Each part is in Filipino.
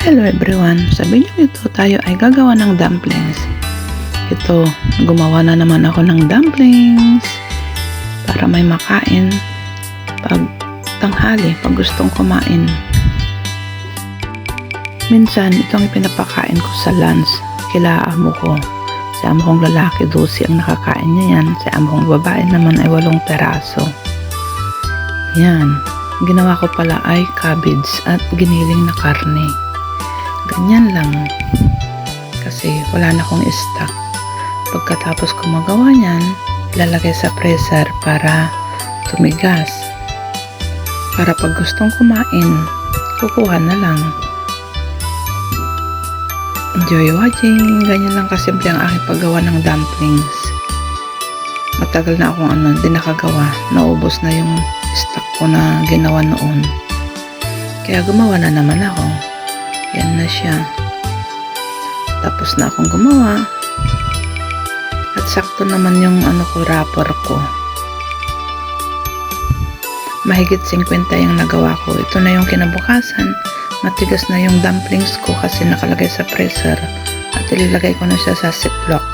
Hello everyone! Sa video ito tayo ay gagawa ng dumplings. Ito, gumawa na naman ako ng dumplings para may makain pag tanghali, pag gustong kumain. Minsan, itong ipinapakain ko sa lunch kila amo ko. Si amo kong lalaki, 12 ang nakakain niya yan. Si amo kong babae naman ay 8 peraso. Yan. Ginawa ko pala ay cabbage at giniling na karne. Ganyan lang. Kasi wala na akong stock. Pagkatapos ko magawa niyan, ilalagay sa freezer para tumigas. Para pag gustong kumain, kukuha na lang. Enjoy watching. Ganyan lang kasimple ang aking paggawa ng dumplings. Matagal na akong hindi nakagawa. Naubos na yung stock ko na ginawa noon. Kaya gumawa na naman ako. Yan na siya. Tapos na akong gumawa. At sakto naman yung wrapper ko. Mahigit 50 yung nagawa ko. Ito na yung kinabukasan. Matigas na yung dumplings ko kasi nakalagay sa freezer. At ililagay ko na siya sa ziplock.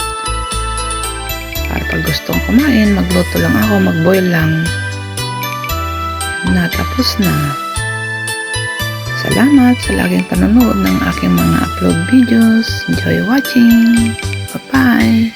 Para pag gustong kumain, magluto lang ako, magboil lang. Natapos na. Salamat sa laging panonood ng aking mga upload videos. Enjoy watching. Bye-bye.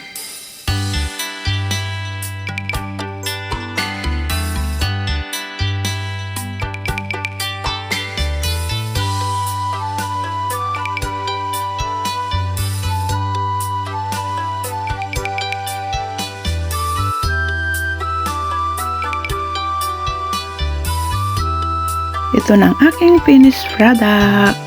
Ito na ang aking finished product.